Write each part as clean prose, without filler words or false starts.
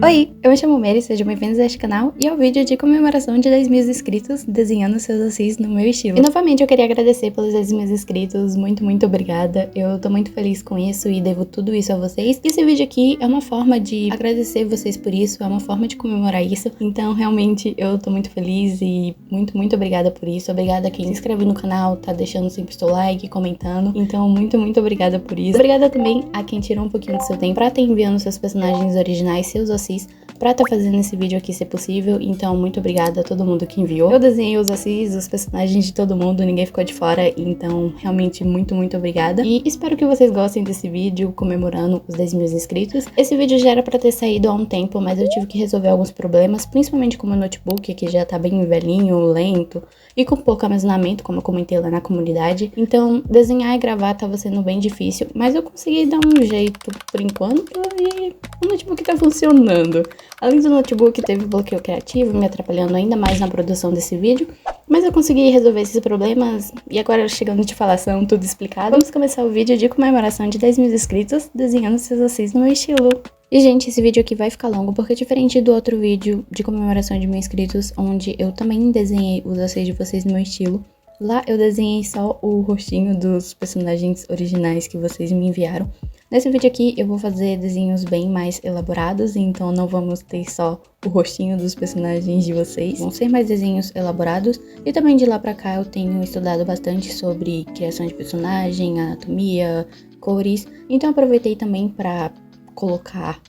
Oi, eu me chamo Mary, sejam bem-vindos a este canal e ao vídeo de comemoração de 10 mil inscritos desenhando seus assis no meu estilo. E novamente eu queria agradecer pelos 10 mil inscritos, muito obrigada. Eu tô muito feliz com isso e devo tudo isso a vocês. E esse vídeo aqui é uma forma de agradecer vocês por isso, é uma forma de comemorar isso. Então realmente eu tô muito feliz e muito obrigada por isso. Obrigada a quem se inscreve no canal, tá deixando sempre seu like, comentando. Então muito obrigada por isso. Obrigada também a quem tirou um pouquinho do seu tempo pra estar enviando seus personagens originais, seus assis, pra estar fazendo esse vídeo aqui ser possível. Então muito obrigada a todo mundo que enviou. Eu desenhei os assis, os personagens de todo mundo, ninguém ficou de fora, então realmente muito obrigada. E espero que vocês gostem desse vídeo comemorando os 10 mil inscritos. Esse vídeo já era pra ter saído há um tempo, mas eu tive que resolver alguns problemas, principalmente com o meu notebook, que já tá bem velhinho, lento e com pouco armazenamento, como eu comentei lá na comunidade. Então desenhar e gravar tava sendo bem difícil, mas eu consegui dar um jeito por enquanto e o notebook tá funcionando. Além do notebook, teve bloqueio criativo, me atrapalhando ainda mais na produção desse vídeo, mas eu consegui resolver esses problemas e agora chegando de falação, tudo explicado. Vamos começar o vídeo de comemoração de 10 mil inscritos, desenhando seus assis no meu estilo. E gente, esse vídeo aqui vai ficar longo porque diferente do outro vídeo de comemoração de 1000 inscritos, onde eu também desenhei os assis de vocês no meu estilo, lá eu desenhei só o rostinho dos personagens originais que vocês me enviaram. Nesse vídeo aqui eu vou fazer desenhos bem mais elaborados, então não vamos ter só o rostinho dos personagens de vocês. Vão ser mais desenhos elaborados e também de lá pra cá eu tenho estudado bastante sobre criação de personagem, anatomia, cores. Então aproveitei também pra colocar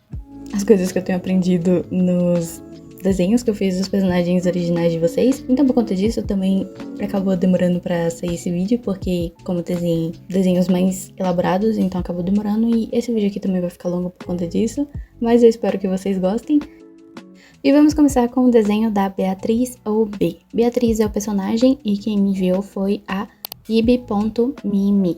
as coisas que eu tenho aprendido nos desenhos que eu fiz dos personagens originais de vocês. Então por conta disso também acabou demorando pra sair esse vídeo, porque como eu desenhei desenhos mais elaborados, então acabou demorando, e esse vídeo aqui também vai ficar longo por conta disso, mas eu espero que vocês gostem. E vamos começar com o desenho da Beatriz ou B. Beatriz é o personagem e quem me enviou foi a Ibi.mimi.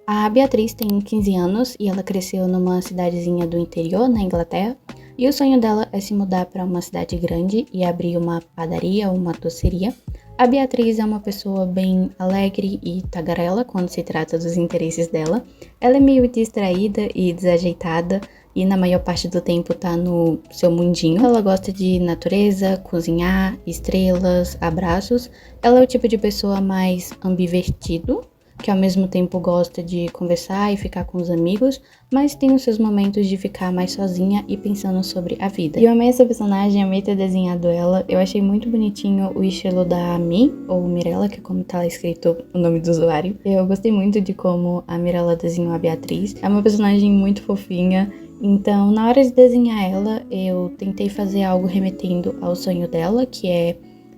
A Beatriz tem 15 anos e ela cresceu numa cidadezinha do interior, na Inglaterra. E o sonho dela é se mudar para uma cidade grande e abrir uma padaria ou uma doceria. A Beatriz é uma pessoa bem alegre e tagarela quando se trata dos interesses dela. Ela é meio distraída e desajeitada e na maior parte do tempo tá no seu mundinho. Ela gosta de natureza, cozinhar, estrelas, abraços. Ela é o tipo de pessoa mais ambivertido, que ao mesmo tempo gosta de conversar e ficar com os amigos, mas tem os seus momentos de ficar mais sozinha e pensando sobre a vida. E eu amei essa personagem, amei ter desenhado ela. Eu achei muito bonitinho o estilo da Mi, ou Mirella, que é como tá escrito o nome do usuário. Eu gostei muito de como a Mirella desenhou a Beatriz. É uma personagem muito fofinha. Então, na hora de desenhar ela, eu tentei fazer algo remetendo ao sonho dela, que é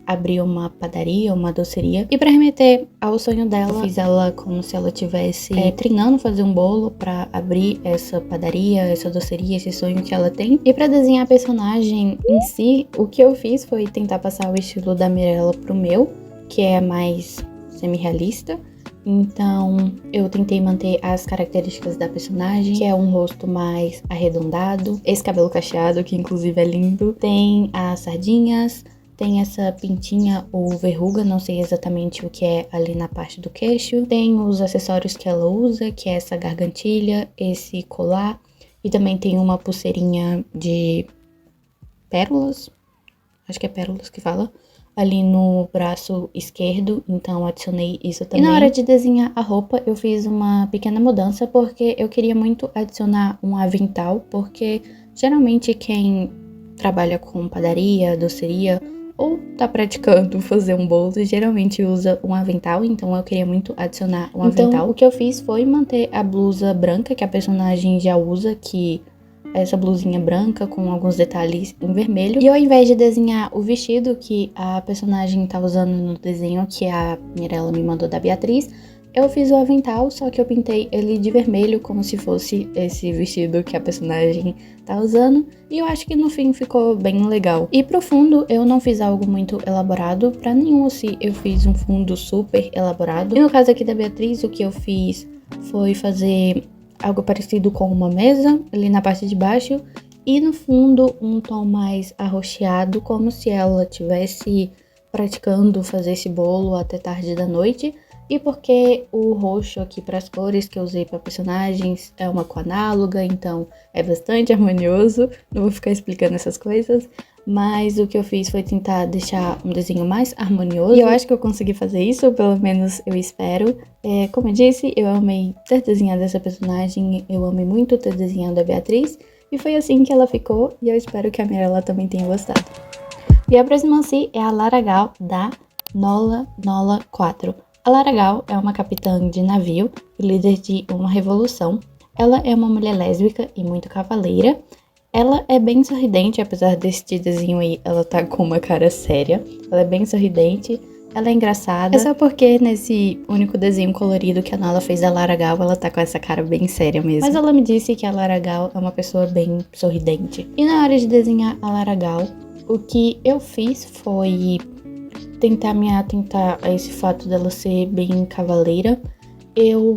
abrir uma padaria, uma doceria. E pra remeter ao sonho dela, eu fiz ela como se ela estivesse treinando fazer um bolo pra abrir essa padaria, essa doceria, esse sonho que ela tem. E pra desenhar a personagem em si, o que eu fiz foi tentar passar o estilo da Mirella pro meu, que é mais semi-realista. Então eu tentei manter as características da personagem, que é um rosto mais arredondado, esse cabelo cacheado, que inclusive é lindo. Tem as sardinhas, tem essa pintinha ou verruga, não sei exatamente o que é ali na parte do queixo. Tem os acessórios que ela usa, que é essa gargantilha, esse colar. E também tem uma pulseirinha de pérolas, acho que é pérolas que fala, ali no braço esquerdo, então adicionei isso também. E na hora de desenhar a roupa, eu fiz uma pequena mudança, porque eu queria muito adicionar um avental, porque geralmente quem trabalha com padaria, doceria, ou tá praticando fazer um bolo, geralmente usa um avental, então eu queria muito adicionar um avental. Então o que eu fiz foi manter a blusa branca que a personagem já usa, que é essa blusinha branca com alguns detalhes em vermelho. E ao invés de desenhar o vestido que a personagem tá usando no desenho que a Mirella me mandou da Beatriz, eu fiz o avental, só que eu pintei ele de vermelho, como se fosse esse vestido que a personagem tá usando. E eu acho que no fim ficou bem legal. E pro fundo, eu não fiz algo muito elaborado. Pra nenhum assim, eu fiz um fundo super elaborado. E no caso aqui da Beatriz, o que eu fiz foi fazer algo parecido com uma mesa, ali na parte de baixo. E no fundo, um tom mais arroxeado, como se ela tivesse praticando fazer esse bolo até tarde da noite. E porque o roxo aqui para as cores que eu usei para personagens é uma cor análoga, então é bastante harmonioso. Não vou ficar explicando essas coisas, mas o que eu fiz foi tentar deixar um desenho mais harmonioso. E eu acho que eu consegui fazer isso, pelo menos eu espero. Como eu disse, eu amei ter desenhado essa personagem, eu amei muito ter desenhado a Beatriz. E foi assim que ela ficou, e eu espero que a Mirella também tenha gostado. E a próxima assim é a Lara Gal da Nola 4. A Lara Gal é uma capitã de navio e líder de uma revolução. Ela é uma mulher lésbica e muito cavaleira. Ela é bem sorridente, apesar deste desenho aí, ela tá com uma cara séria. Ela é bem sorridente, ela é engraçada. É só porque nesse único desenho colorido que a Nola fez da Lara Gal, ela tá com essa cara bem séria mesmo. Mas ela me disse que a Lara Gal é uma pessoa bem sorridente. E na hora de desenhar a Lara Gal, o que eu fiz foi tentar me atentar a esse fato dela ser bem cavaleira. Eu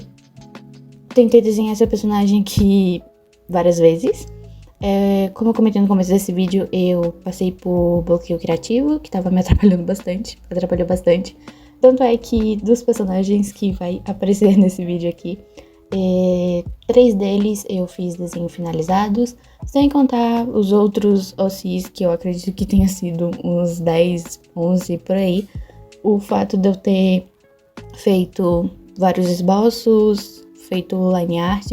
tentei desenhar essa personagem aqui várias vezes. Como eu comentei no começo desse vídeo, eu passei por bloqueio criativo, que tava me atrapalhou bastante. Tanto é que dos personagens que vai aparecer nesse vídeo aqui, 3 deles eu fiz desenhos finalizados, sem contar os outros OCs, que eu acredito que tenha sido uns 10, 11 por aí. O fato de eu ter feito vários esboços, feito line art,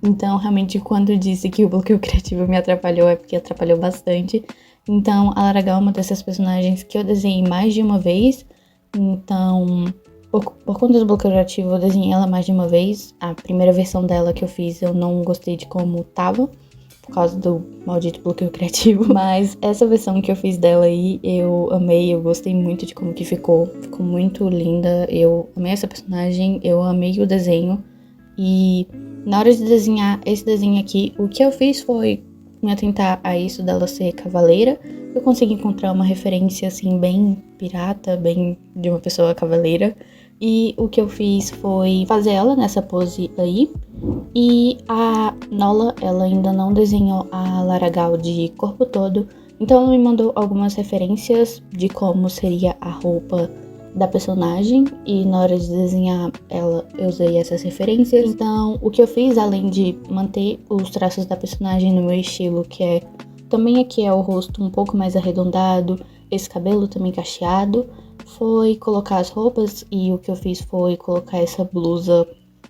então realmente quando eu disse que o bloqueio criativo me atrapalhou, é porque atrapalhou bastante. Então a Lara Gal é uma dessas personagens que eu desenhei mais de uma vez, então por conta do bloqueio criativo, eu desenhei ela mais de uma vez. A primeira versão dela que eu fiz, eu não gostei de como tava, por causa do maldito bloqueio criativo. Mas essa versão que eu fiz dela aí, eu amei, eu gostei muito de como que ficou. Ficou muito linda, eu amei essa personagem, eu amei o desenho. E na hora de desenhar esse desenho aqui, o que eu fiz foi me atentar a isso dela ser cavaleira. Eu consegui encontrar uma referência assim bem pirata, bem de uma pessoa cavaleira. E o que eu fiz foi fazer ela nessa pose aí. E a Nola, ela ainda não desenhou a Lara Gal de corpo todo. Então ela me mandou algumas referências de como seria a roupa da personagem. E na hora de desenhar ela, eu usei essas referências. Então o que eu fiz, além de manter os traços da personagem no meu estilo, que é também aqui é o rosto um pouco mais arredondado, esse cabelo também cacheado, foi colocar as roupas. E o que eu fiz foi colocar essa blusa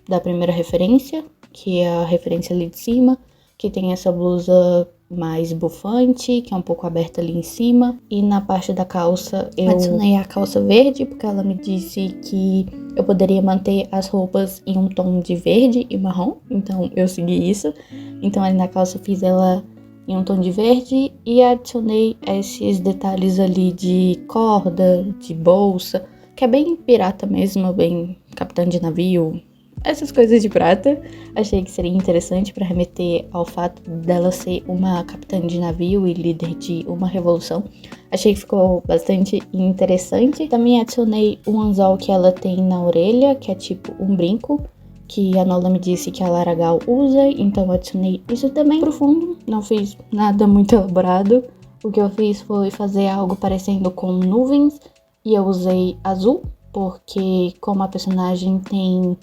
da primeira referência, que é a referência ali de cima, que tem essa blusa mais bufante, que é um pouco aberta ali em cima. E na parte da calça eu adicionei a calça verde, porque ela me disse que eu poderia manter as roupas em um tom de verde e marrom, então eu segui isso. Então ali na calça eu fiz ela em um tom de verde e adicionei esses detalhes ali de corda, de bolsa, que é bem pirata mesmo, bem capitã de navio, essas coisas de prata. Achei que seria interessante para remeter ao fato dela ser uma capitã de navio e líder de uma revolução. Achei que ficou bastante interessante. Também adicionei um anzol que ela tem na orelha, que é tipo um brinco, que a Nola me disse que a Lara Gal usa, então eu adicionei isso também pro fundo. Não fiz nada muito elaborado. O que eu fiz foi fazer algo parecendo com nuvens, e eu usei azul, porque como a personagem tem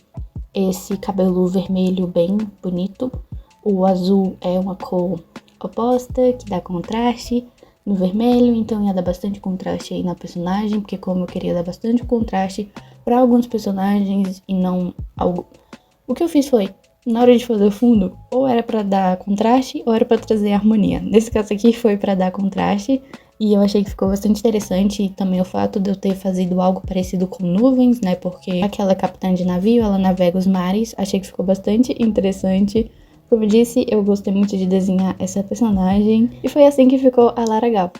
esse cabelo vermelho bem bonito, o azul é uma cor oposta, que dá contraste no vermelho, então ia dar bastante contraste aí na personagem, porque como eu queria dar bastante contraste para alguns personagens e não algo. O que eu fiz foi, na hora de fazer o fundo, ou era pra dar contraste ou era pra trazer harmonia. Nesse caso aqui foi pra dar contraste, e eu achei que ficou bastante interessante. E também o fato de eu ter fazido algo parecido com nuvens, né, porque aquela capitã de navio, ela navega os mares. Achei que ficou bastante interessante. Como eu disse, eu gostei muito de desenhar essa personagem, e foi assim que ficou a Lara Gal.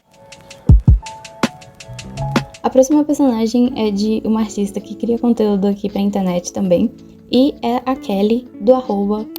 A próxima personagem é de uma artista que cria conteúdo aqui pra internet também, e é a Kelly, do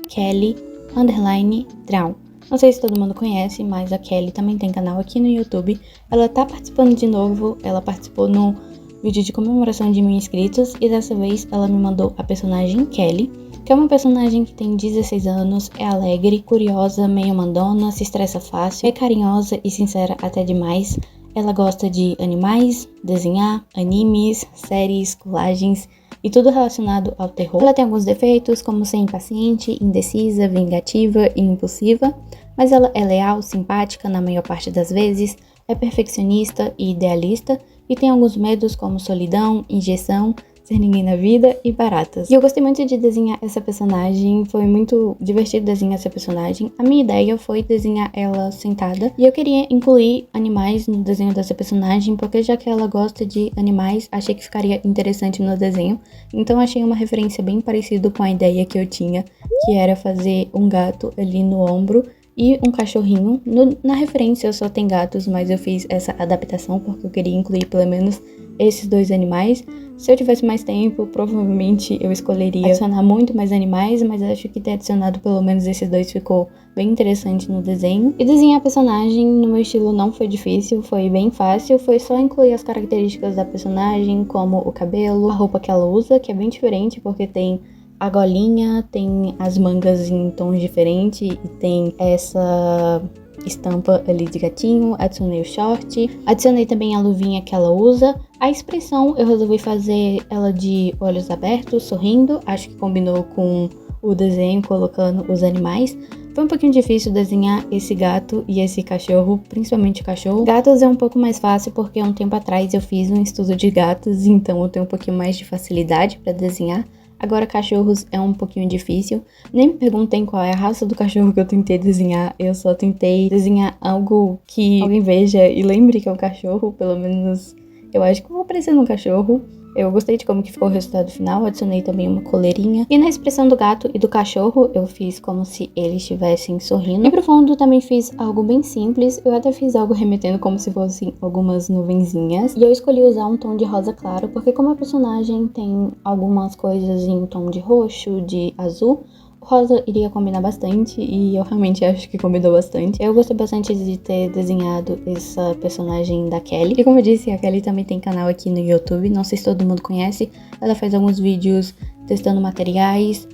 @Kelly_Drown. Não sei se todo mundo conhece, mas a Kelly também tem canal aqui no YouTube. Ela tá participando de novo, ela participou no vídeo de comemoração de 1000 inscritos, e dessa vez ela me mandou a personagem Kelly, que é uma personagem que tem 16 anos, é alegre, curiosa, meio mandona, se estressa fácil, é carinhosa e sincera até demais. Ela gosta de animais, desenhar, animes, séries, colagens e tudo relacionado ao terror. Ela tem alguns defeitos, como ser impaciente, indecisa, vingativa e impulsiva, mas ela é leal, simpática na maior parte das vezes, é perfeccionista e idealista, e tem alguns medos como solidão, injeção, ser ninguém na vida e baratas. E eu gostei muito de desenhar essa personagem, foi muito divertido desenhar essa personagem. A minha ideia foi desenhar ela sentada, e eu queria incluir animais no desenho dessa personagem, porque já que ela gosta de animais, achei que ficaria interessante no desenho. Então achei uma referência bem parecida com a ideia que eu tinha, que era fazer um gato ali no ombro e um cachorrinho. Na referência só tem gatos, mas eu fiz essa adaptação porque eu queria incluir pelo menos esses dois animais. Se eu tivesse mais tempo, provavelmente eu escolheria adicionar muito mais animais, mas acho que ter adicionado pelo menos esses dois ficou bem interessante no desenho. E desenhar a personagem no meu estilo não foi difícil, foi bem fácil, foi só incluir as características da personagem, como o cabelo, a roupa que ela usa, que é bem diferente porque tem a golinha, tem as mangas em tons diferentes e tem essa estampa ali de gatinho. Adicionei o short, adicionei também a luvinha que ela usa. A expressão eu resolvi fazer ela de olhos abertos, sorrindo, acho que combinou com o desenho, colocando os animais. Foi um pouquinho difícil desenhar esse gato e esse cachorro, principalmente o cachorro. Gatos é um pouco mais fácil porque um tempo atrás eu fiz um estudo de gatos, então eu tenho um pouquinho mais de facilidade para desenhar. Agora cachorros é um pouquinho difícil. Nem me perguntem qual é a raça do cachorro que eu tentei desenhar. Eu só tentei desenhar algo que alguém veja e lembre que é um cachorro. Pelo menos eu acho que vou parecer um cachorro. Eu gostei de como que ficou o resultado final, adicionei também uma coleirinha. E na expressão do gato e do cachorro, eu fiz como se eles estivessem sorrindo. E pro fundo também fiz algo bem simples, eu até fiz algo remetendo como se fossem algumas nuvenzinhas. E eu escolhi usar um tom de rosa claro, porque como a personagem tem algumas coisas em tom de roxo, de azul, o rosa iria combinar bastante e eu realmente acho que combinou bastante. Eu gostei bastante de ter desenhado essa personagem da Kelly. E como eu disse, a Kelly também tem canal aqui no YouTube, não sei se todo mundo conhece. Ela faz alguns vídeos testando materiais,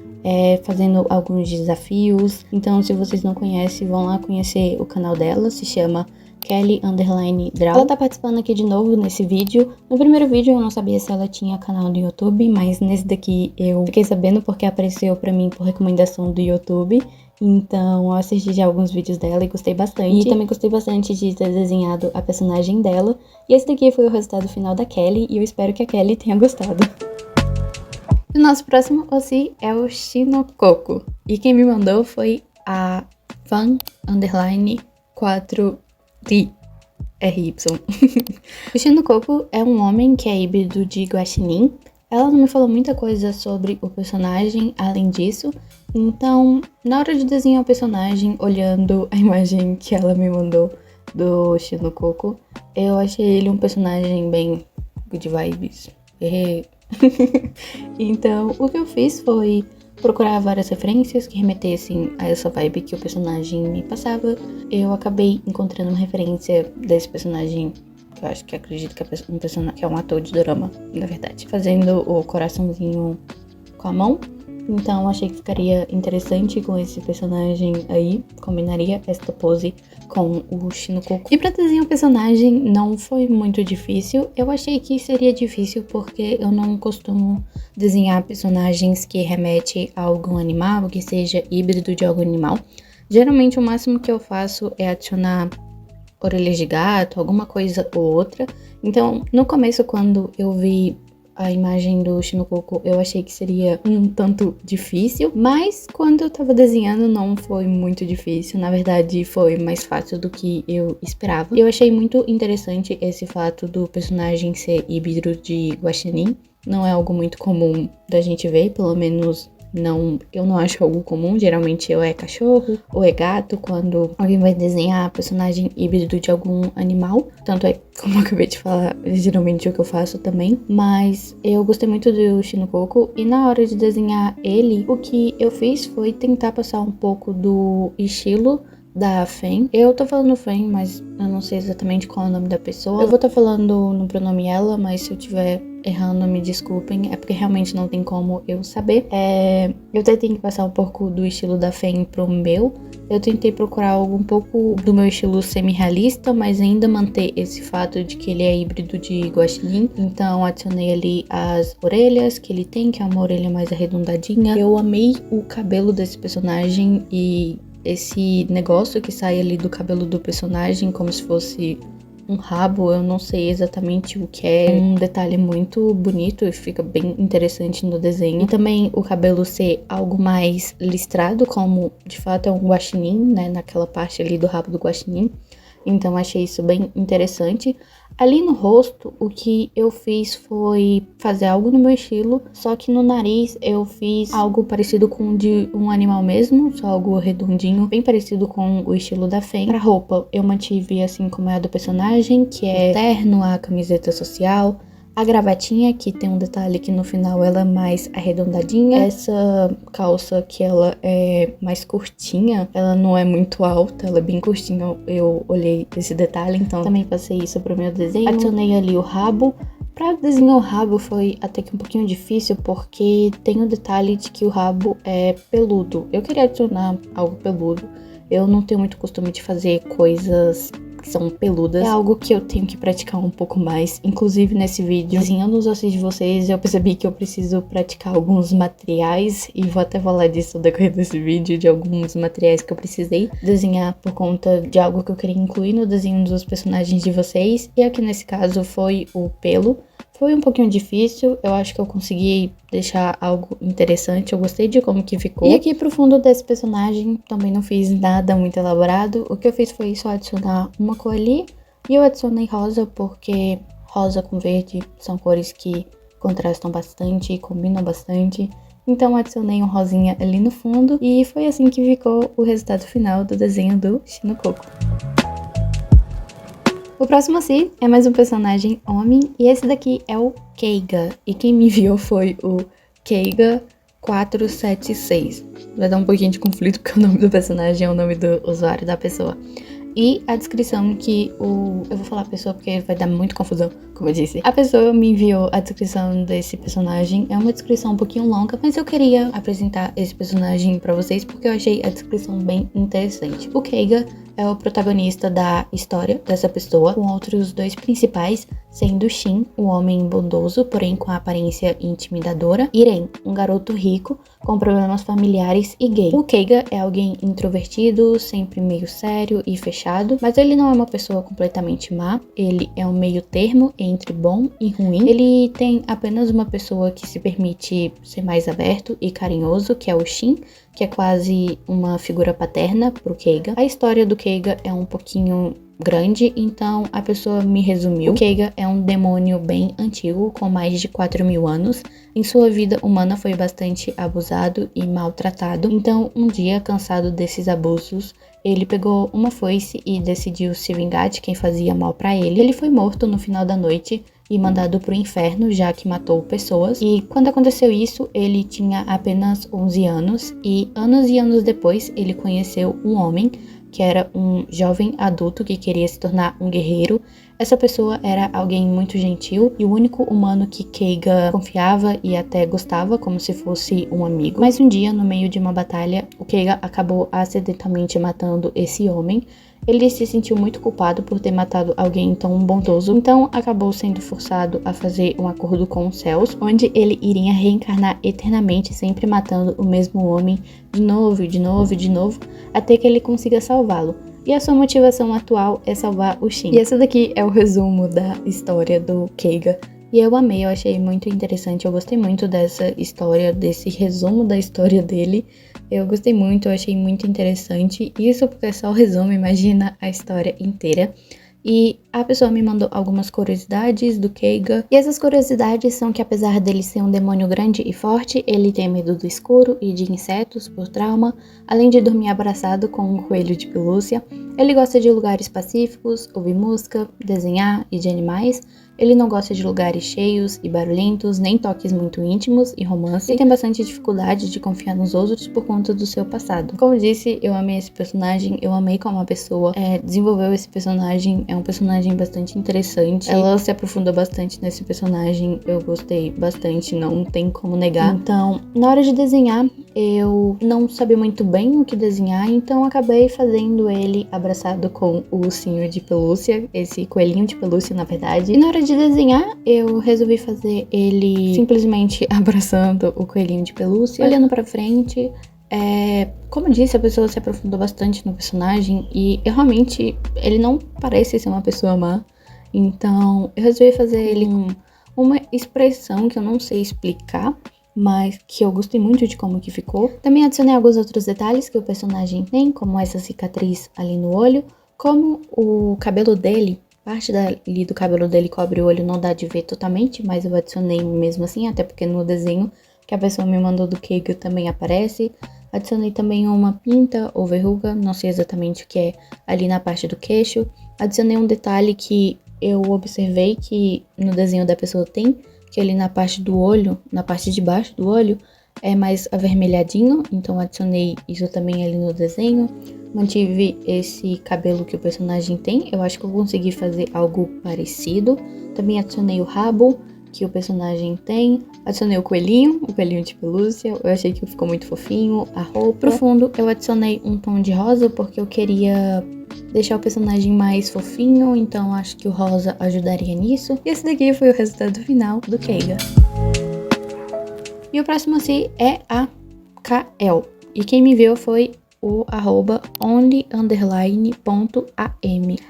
fazendo alguns desafios. Então se vocês não conhecem, vão lá conhecer o canal dela, se chama Kelly_Draw. Ela tá participando aqui de novo nesse vídeo. No primeiro vídeo eu não sabia se ela tinha canal no YouTube, mas nesse daqui eu fiquei sabendo porque apareceu pra mim por recomendação do YouTube. Então eu assisti já alguns vídeos dela e gostei bastante. E também gostei bastante de ter desenhado a personagem dela. E esse daqui foi o resultado final da Kelly e eu espero que a Kelly tenha gostado. O nosso próximo OC é o Shinokoku. E quem me mandou foi a fan_4RY. O Shinokoku é um homem que é híbrido de guaxinim. Ela não me falou muita coisa sobre o personagem além disso, então na hora de desenhar o personagem, olhando a imagem que ela me mandou do Shinokoku, eu achei ele um personagem bem good vibes. Então o que eu fiz foi procurar várias referências que remetessem a essa vibe que o personagem me passava. Eu acabei encontrando uma referência desse personagem, que eu acho que acredito que é um ator de dorama, na verdade, fazendo o coraçãozinho com a mão. Então achei que ficaria interessante com esse personagem aí, combinaria esta pose com o Shinokoku. E pra desenhar o personagem não foi muito difícil. Eu achei que seria difícil porque eu não costumo desenhar personagens que remetem a algum animal, que seja híbrido de algum animal. Geralmente o máximo que eu faço é adicionar orelhas de gato, alguma coisa ou outra. Então no começo, quando eu vi a imagem do Shinokoku, eu achei que seria um tanto difícil, mas quando eu tava desenhando não foi muito difícil, na verdade foi mais fácil do que eu esperava. Eu achei muito interessante esse fato do personagem ser híbrido de guaxinim, não é algo muito comum da gente ver, pelo menos eu não acho algo comum. Geralmente ou é cachorro ou é gato quando alguém vai desenhar personagem híbrido de algum animal. Tanto é, como eu acabei de falar, geralmente é o que eu faço também. Mas eu gostei muito do Shinokoku e na hora de desenhar ele, o que eu fiz foi tentar passar um pouco do estilo da Fen. Eu tô falando Fen, mas eu não sei exatamente qual é o nome da pessoa. Eu vou estar falando no pronome ela, mas se eu tiver errando, me desculpem, é porque realmente não tem como eu saber. Eu tentei passar um pouco do estilo da Fen pro meu. Eu tentei procurar algo um pouco do meu estilo semi-realista, mas ainda manter esse fato de que ele é híbrido de guaxinim. Então adicionei ali as orelhas que ele tem, que é uma orelha mais arredondadinha. Eu amei o cabelo desse personagem e esse negócio que sai ali do cabelo do personagem, como se fosse um rabo, eu não sei exatamente o que é. Um detalhe muito bonito e fica bem interessante no desenho. E também o cabelo ser algo mais listrado, como de fato é um guaxinim, né, naquela parte ali do rabo do guaxinim. Então achei isso bem interessante. Ali no rosto, o que eu fiz foi fazer algo no meu estilo, só que no nariz eu fiz algo parecido com o de um animal mesmo, só algo redondinho, bem parecido com o estilo da Fen. Pra roupa, eu mantive assim como é a do personagem, que é o terno, a camiseta social, a gravatinha, que tem um detalhe que no final ela é mais arredondadinha. Essa calça que ela é mais curtinha, ela não é muito alta, ela é bem curtinha. Eu olhei esse detalhe, então também passei isso pro meu desenho. Adicionei ali o rabo. Pra desenhar o rabo foi até que um pouquinho difícil, porque tem o detalhe de que o rabo é peludo. Eu queria adicionar algo peludo. Eu não tenho muito costume de fazer coisas que são peludas. É algo que eu tenho que praticar um pouco mais. Inclusive nesse vídeo, desenhando os ossos de vocês, eu percebi que eu preciso praticar alguns materiais. E vou até falar disso no decorrer desse vídeo, de alguns materiais que eu precisei desenhar por conta de algo que eu queria incluir no desenho dos personagens de vocês. E aqui nesse caso foi o pelo. Foi um pouquinho difícil, eu acho que eu consegui deixar algo interessante, eu gostei de como que ficou. E aqui pro fundo desse personagem, também não fiz nada muito elaborado, o que eu fiz foi só adicionar uma cor ali, e eu adicionei rosa porque rosa com verde são cores que contrastam bastante e combinam bastante. Então adicionei um rosinha ali no fundo, e foi assim que ficou o resultado final do desenho do Shino-Koko. O próximo assim é mais um personagem homem, e esse daqui é o Keiga, e quem me enviou foi o Keiga476. Vai dar um pouquinho de conflito porque o nome do personagem é o nome do usuário da pessoa. E a descrição que eu vou falar a pessoa porque vai dar muita confusão, como eu disse. A pessoa me enviou a descrição desse personagem. É uma descrição um pouquinho longa, mas eu queria apresentar esse personagem pra vocês porque eu achei a descrição bem interessante. O Keiga é o protagonista da história dessa pessoa, com outros dois principais, sendo Shin, um homem bondoso, porém com a aparência intimidadora, e Ren, um garoto rico, com problemas familiares e gay. O Keiga é alguém introvertido, sempre meio sério e fechado, mas ele não é uma pessoa completamente má, ele é um meio termo entre bom e ruim. Ele tem apenas uma pessoa que se permite ser mais aberto e carinhoso, que é o Shin, que é quase uma figura paterna pro Keiga. A história do Keiga é um pouquinho grande, então a pessoa me resumiu. O Keiga é um demônio bem antigo, com mais de 4.000 anos. Em sua vida humana foi bastante abusado e maltratado. Então, um dia, cansado desses abusos, ele pegou uma foice e decidiu se vingar de quem fazia mal pra ele. Ele foi morto no final da noite e mandado pro inferno, já que matou pessoas. E quando aconteceu isso, ele tinha apenas 11 anos e anos depois ele conheceu um homem que era um jovem adulto que queria se tornar um guerreiro. Essa pessoa era alguém muito gentil e o único humano que Keiga confiava e até gostava, como se fosse um amigo. Mas um dia, no meio de uma batalha, o Keiga acabou acidentalmente matando esse homem. Ele se sentiu muito culpado por ter matado alguém tão bondoso, então acabou sendo forçado a fazer um acordo com os céus, onde ele iria reencarnar eternamente, sempre matando o mesmo homem de novo, até que ele consiga salvá-lo. E a sua motivação atual é salvar o Shin. E esse daqui é o resumo da história do Keiga. E eu amei, eu achei muito interessante, eu gostei muito dessa história, desse resumo da história dele. Eu gostei muito, eu achei muito interessante. Isso porque é só o resumo, imagina a história inteira. E a pessoa me mandou algumas curiosidades do Keiga. E essas curiosidades são que apesar dele ser um demônio grande e forte, ele tem medo do escuro e de insetos por trauma, além de dormir abraçado com um coelho de pelúcia. Ele gosta de lugares pacíficos, ouvir música, desenhar e de animais. Ele não gosta de lugares cheios e barulhentos, nem toques muito íntimos e romance. E tem bastante dificuldade de confiar nos outros por conta do seu passado. Como eu disse, eu amei esse personagem, eu amei como a pessoa desenvolveu esse personagem. É um personagem bastante interessante. Ela se aprofundou bastante nesse personagem, eu gostei bastante, não tem como negar. Então, na hora de desenhar, eu não sabia muito bem o que desenhar, então acabei fazendo ele abraçado com o ursinho de pelúcia, esse coelhinho de pelúcia, na verdade. E na hora de desenhar, eu resolvi fazer ele simplesmente abraçando o coelhinho de pelúcia, olhando pra frente. Como eu disse, a pessoa se aprofundou bastante no personagem e realmente ele não parece ser uma pessoa má. Então, eu resolvi fazer ele com uma expressão que eu não sei explicar, mas que eu gostei muito de como que ficou. Também adicionei alguns outros detalhes que o personagem tem, como essa cicatriz ali no olho, como o cabelo dele, parte dali do cabelo dele cobre o olho, não dá de ver totalmente, mas eu adicionei mesmo assim, até porque no desenho que a pessoa me mandou do Keigo também aparece. Adicionei também uma pinta ou verruga, não sei exatamente o que é, ali na parte do queixo. Adicionei um detalhe que eu observei que no desenho da pessoa tem, que ali na parte do olho, na parte de baixo do olho, é mais avermelhadinho, então adicionei isso também ali no desenho. Mantive esse cabelo que o personagem tem, eu acho que eu consegui fazer algo parecido. Também adicionei o rabo que o personagem tem, adicionei o coelhinho de pelúcia, eu achei que ficou muito fofinho, a roupa. Pro fundo eu adicionei um tom de rosa porque eu queria deixar o personagem mais fofinho, então acho que o rosa ajudaria nisso. E esse daqui foi o resultado final do Keiga. E o próximo assim é a Kael. E quem me viu foi o @only_.am.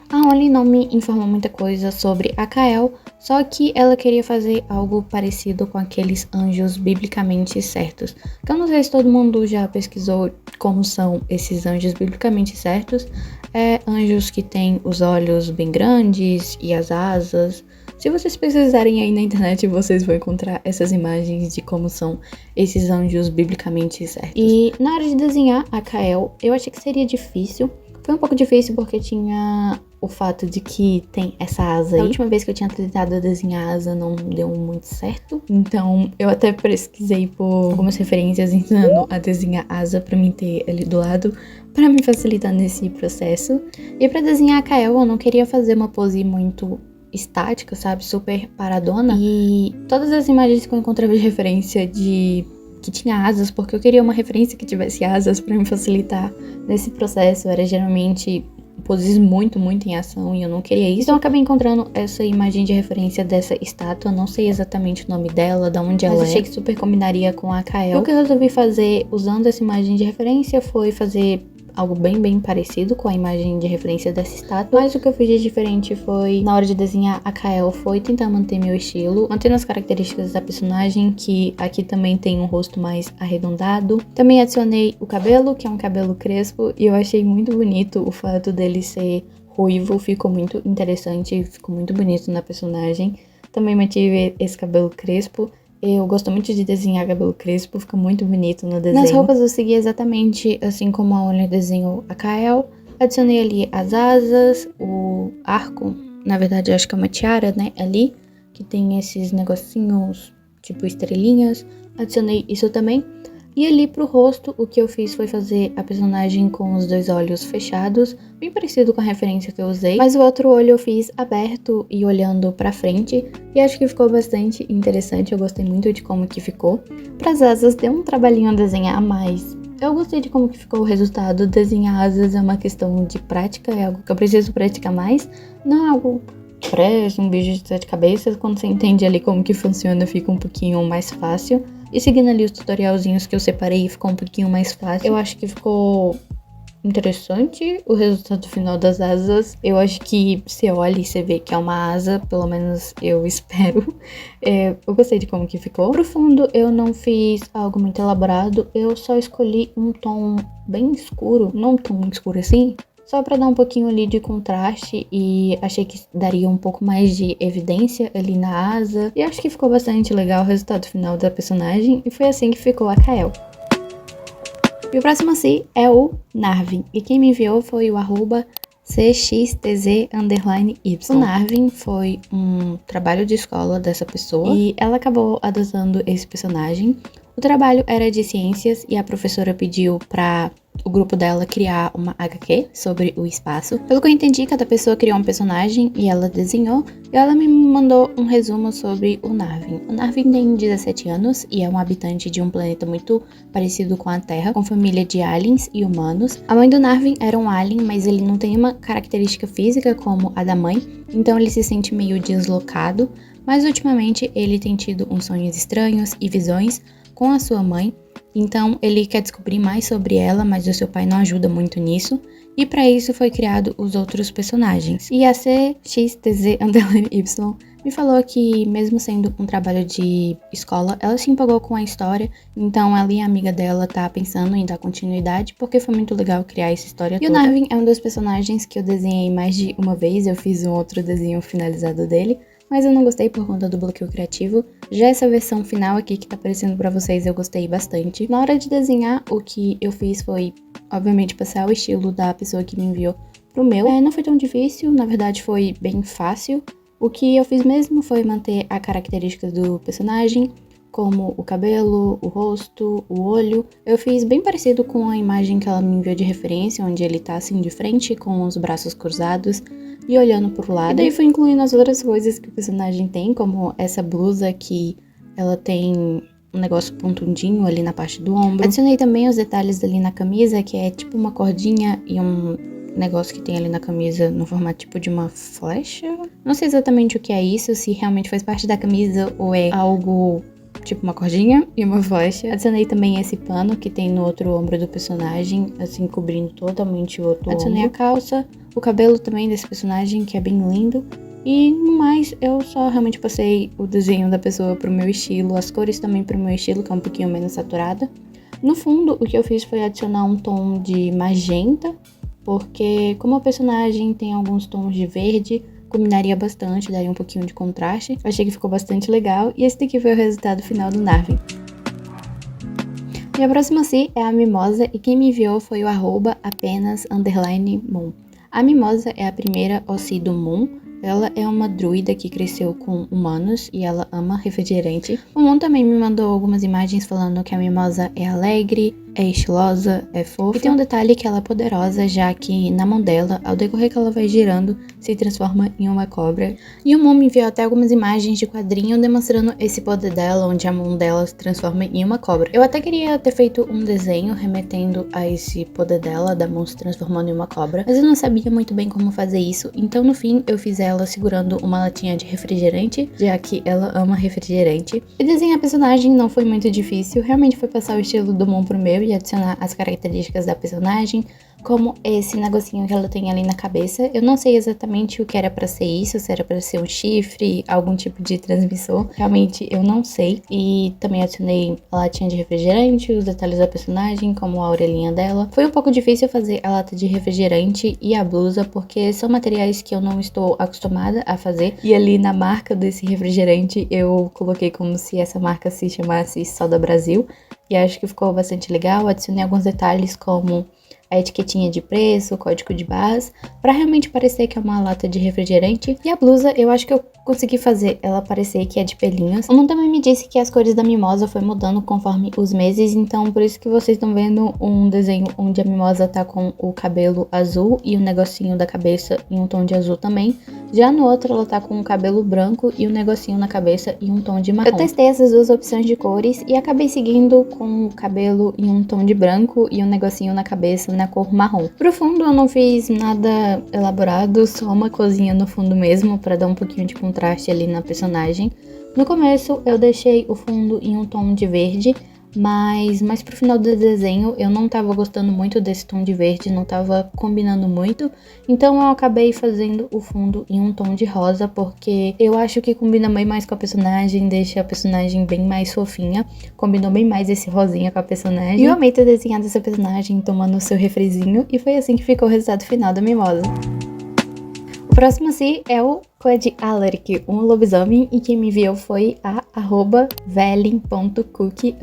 A Only não me informou muita coisa sobre a Kael, só que ela queria fazer algo parecido com aqueles anjos biblicamente certos. Então não sei se todo mundo já pesquisou como são esses anjos biblicamente certos. Anjos que têm os olhos bem grandes e as asas. Se vocês pesquisarem aí na internet, vocês vão encontrar essas imagens de como são esses anjos biblicamente certos. E na hora de desenhar a Kael, eu achei que seria difícil. Foi um pouco difícil porque tinha o fato de que tem essa asa aí. A última vez que eu tinha tentado desenhar a asa não deu muito certo. Então eu até pesquisei por algumas referências ensinando a desenhar asa pra mim ter ali do lado, pra me facilitar nesse processo. E pra desenhar a Kael eu não queria fazer uma pose muito estática, sabe? Super paradona. E todas as imagens que eu encontrava de referência de que tinha asas, porque eu queria uma referência que tivesse asas pra me facilitar nesse processo. Era geralmente poses muito em ação e eu não queria isso. Então eu acabei encontrando essa imagem de referência dessa estátua. Não sei exatamente o nome dela, da onde ela é. Mas achei que super combinaria com a Kael. O que eu resolvi fazer usando essa imagem de referência foi fazer algo bem parecido com a imagem de referência dessa estátua. Mas o que eu fiz de diferente foi, na hora de desenhar a Kael, foi tentar manter meu estilo, mantendo as características da personagem, que aqui também tem um rosto mais arredondado. Também adicionei o cabelo, que é um cabelo crespo, e eu achei muito bonito o fato dele ser ruivo, ficou muito interessante, ficou muito bonito na personagem. Também mantive esse cabelo crespo. Eu gosto muito de desenhar cabelo crespo, fica muito bonito no desenho. Nas roupas eu segui exatamente assim como a Only desenhou a Kael. Adicionei ali as asas, o arco, na verdade eu acho que é uma tiara, né, ali, que tem esses negocinhos, tipo estrelinhas. Adicionei isso também. E ali pro rosto, o que eu fiz foi fazer a personagem com os dois olhos fechados, bem parecido com a referência que eu usei. Mas o outro olho eu fiz aberto e olhando pra frente, e acho que ficou bastante interessante, eu gostei muito de como que ficou. Pras asas deu um trabalhinho a desenhar, mas eu gostei de como que ficou o resultado. Desenhar asas é uma questão de prática, é algo que eu preciso praticar mais, não é algo que parece um bicho de 7 cabeças. Quando você entende ali como que funciona, fica um pouquinho mais fácil. E seguindo ali os tutorialzinhos que eu separei, ficou um pouquinho mais fácil. Eu acho que ficou interessante o resultado final das asas. Eu acho que você olha e você vê que é uma asa, pelo menos eu espero. Eu gostei de como que ficou. Pro fundo eu não fiz algo muito elaborado, eu só escolhi um tom bem escuro, não tão escuro assim, só pra dar um pouquinho ali de contraste, e achei que daria um pouco mais de evidência ali na asa. E acho que ficou bastante legal o resultado final da personagem, e foi assim que ficou a Kael. E o próximo assim é o Narvin, e quem me enviou foi o CXTZ_Y. O Narvin foi um trabalho de escola dessa pessoa e ela acabou adotando esse personagem. O trabalho era de ciências e a professora pediu para o grupo dela criar uma HQ sobre o espaço. Pelo que eu entendi, cada pessoa criou um personagem e ela desenhou, e ela me mandou um resumo sobre o Narvin. O Narvin tem 17 anos e é um habitante de um planeta muito parecido com a Terra, com família de aliens e humanos. A mãe do Narvin era um alien, mas ele não tem uma característica física como a da mãe, então ele se sente meio deslocado, mas ultimamente ele tem tido uns sonhos estranhos e visões com a sua mãe, então ele quer descobrir mais sobre ela, mas o seu pai não ajuda muito nisso, e para isso foi criado os outros personagens. E a CXTZ_Y me falou que, mesmo sendo um trabalho de escola, ela se empolgou com a história, então ela e a amiga dela tá pensando em dar continuidade, porque foi muito legal criar essa história toda. E o Narvin é um dos personagens que eu desenhei mais de uma vez, eu fiz um outro desenho finalizado dele, mas eu não gostei por conta do bloqueio criativo. Já essa versão final aqui que tá aparecendo pra vocês eu gostei bastante. Na hora de desenhar, o que eu fiz foi, obviamente, passar o estilo da pessoa que me enviou pro meu. Não foi tão difícil, na verdade foi bem fácil. O que eu fiz mesmo foi manter a característica do personagem, como o cabelo, o rosto, o olho. Eu fiz bem parecido com a imagem que ela me enviou de referência, onde ele tá assim de frente, com os braços cruzados e olhando pro lado. E daí fui incluindo as outras coisas que o personagem tem, como essa blusa que ela tem um negócio pontudinho ali na parte do ombro. Adicionei também os detalhes ali na camisa, que é tipo uma cordinha e um negócio que tem ali na camisa no formato tipo de uma flecha. Não sei exatamente o que é isso, se realmente faz parte da camisa ou é algo tipo uma cordinha e uma flecha. Adicionei também esse pano que tem no outro ombro do personagem, assim, cobrindo totalmente o outro Adicionei ombro. A calça, o cabelo também desse personagem, que é bem lindo. E no mais, eu só realmente passei o desenho da pessoa pro meu estilo, as cores também pro meu estilo, que é um pouquinho menos saturada. No fundo, o que eu fiz foi adicionar um tom de magenta, porque como o personagem tem alguns tons de verde, combinaria bastante, daria um pouquinho de contraste. Achei que ficou bastante legal e esse daqui foi o resultado final do Narvin. Minha próxima Si é a Mimosa e quem me enviou foi o @apenas_moon. A Mimosa é a primeira OC do Moon. Ela é uma druida que cresceu com humanos e ela ama refrigerante. O Moon também me mandou algumas imagens falando que a Mimosa é alegre, é estilosa, é fofa. E tem um detalhe que ela é poderosa, já que na mão dela, ao decorrer que ela vai girando, se transforma em uma cobra. E o Moon me enviou até algumas imagens de quadrinho demonstrando esse poder dela, onde a mão dela se transforma em uma cobra. Eu até queria ter feito um desenho remetendo a esse poder dela, da mão se transformando em uma cobra, mas eu não sabia muito bem como fazer isso, então no fim eu fiz ela segurando uma latinha de refrigerante, já que ela ama refrigerante. E desenhar a personagem não foi muito difícil, realmente foi passar o estilo do Moon pro meu e adicionar as características da personagem, como esse negocinho que ela tem ali na cabeça. Eu não sei exatamente o que era pra ser isso, se era pra ser um chifre, algum tipo de transmissor. Realmente eu não sei. E também adicionei a latinha de refrigerante, os detalhes da personagem, como a orelhinha dela. Foi um pouco difícil fazer a lata de refrigerante e a blusa, porque são materiais que eu não estou acostumada a fazer. E ali na marca desse refrigerante eu coloquei como se essa marca se chamasse Soda Brasil. E acho que ficou bastante legal. Adicionei alguns detalhes como a etiquetinha de preço, o código de barras, pra realmente parecer que é uma lata de refrigerante. E a blusa, eu acho que eu consegui fazer ela parecer que é de pelinhos. O Moon também me disse que as cores da Mimosa foi mudando conforme os meses, então por isso que vocês estão vendo um desenho onde a Mimosa tá com o cabelo azul e o negocinho da cabeça em um tom de azul também. Já no outro ela tá com o cabelo branco e o negocinho na cabeça em um tom de marrom. Eu testei essas duas opções de cores e acabei seguindo com o cabelo em um tom de branco e o negocinho na cabeça na cor marrom. Pro fundo eu não fiz nada elaborado, só uma coisinha no fundo mesmo, pra dar um pouquinho de contraste ali na personagem. No começo eu deixei o fundo em um tom de verde, mas mais pro final do desenho eu não tava gostando muito desse tom de verde, não tava combinando muito, então eu acabei fazendo o fundo em um tom de rosa, porque eu acho que combina bem mais com a personagem, deixa a personagem bem mais fofinha, combinou bem mais esse rosinha com a personagem. E eu amei ter desenhado essa personagem tomando o seu refrizinho, e foi assim que ficou o resultado final da Mimosa. O próximo Si é o Code Alaric, um lobisomem, e quem me enviou foi a @velin.cook_.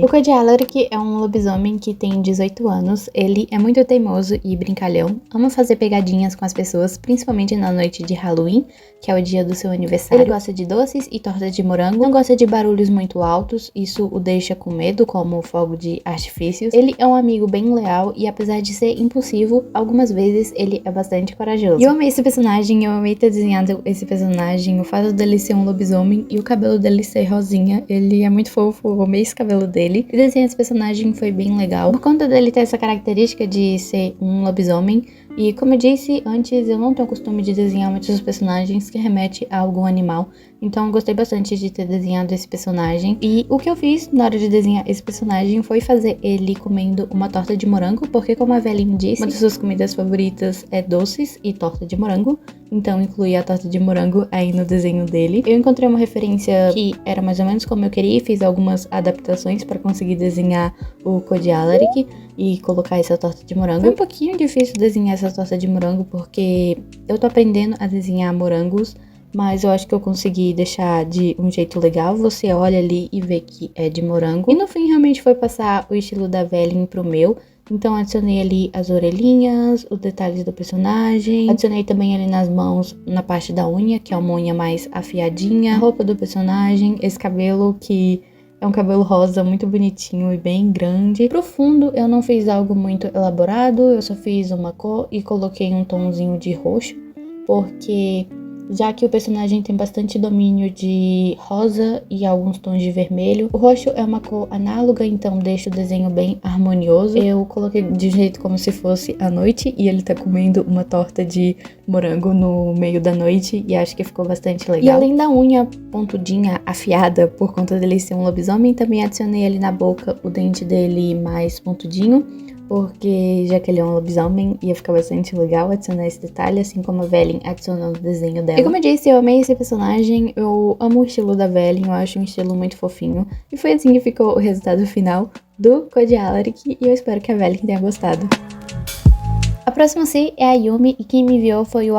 O Code Alaric é um lobisomem que tem 18 anos, ele é muito teimoso e brincalhão, ama fazer pegadinhas com as pessoas, principalmente na noite de Halloween, que é o dia do seu aniversário. Ele gosta de doces e tortas de morango, não gosta de barulhos muito altos, isso o deixa com medo, como fogo de artifícios. Ele é um amigo bem leal e, apesar de ser impulsivo, algumas vezes ele é bastante corajoso. E eu amei esse personagem, eu amei ter desenhado esse personagem, o fato dele ser um lobisomem e o cabelo dele ser rosinha, ele é muito fofo, eu amei esse cabelo dele. E desenhar esse personagem foi bem legal, por conta dele ter essa característica de ser um lobisomem. E como eu disse antes, eu não tenho o costume de desenhar muitos personagens que remetem a algum animal, então eu gostei bastante de ter desenhado esse personagem. E o que eu fiz na hora de desenhar esse personagem foi fazer ele comendo uma torta de morango, porque como a Velin disse, uma de suas comidas favoritas é doces e torta de morango, então incluí a torta de morango aí no desenho dele. Eu encontrei uma referência que era mais ou menos como eu queria e fiz algumas adaptações para conseguir desenhar o Code Alaric e colocar essa torta de morango. Foi um pouquinho difícil desenhar essa torta de morango porque eu tô aprendendo a desenhar morangos, mas eu acho que eu consegui deixar de um jeito legal. Você olha ali e vê que é de morango. E no fim realmente foi passar o estilo da Velin pro meu. Então adicionei ali as orelhinhas, os detalhes do personagem. Adicionei também ali nas mãos, na parte da unha, que é uma unha mais afiadinha. A roupa do personagem, esse cabelo que é um cabelo rosa muito bonitinho e bem grande. Pro fundo eu não fiz algo muito elaborado, eu só fiz uma cor e coloquei um tomzinho de roxo, porque já que o personagem tem bastante domínio de rosa e alguns tons de vermelho, o roxo é uma cor análoga, então deixa o desenho bem harmonioso. Eu coloquei de jeito como se fosse à noite e ele tá comendo uma torta de morango no meio da noite e acho que ficou bastante legal. E além da unha pontudinha, afiada, por conta dele ser um lobisomem, também adicionei ali na boca o dente dele mais pontudinho, porque já que ele é um lobisomem, ia ficar bastante legal adicionar esse detalhe, assim como a Velin adicionou no desenho dela. E como eu disse, eu amei esse personagem, eu amo o estilo da Velin, eu acho um estilo muito fofinho. E foi assim que ficou o resultado final do Code Alaric, e eu espero que a Velin tenha gostado. A próxima OC é a Yumi e quem me enviou foi o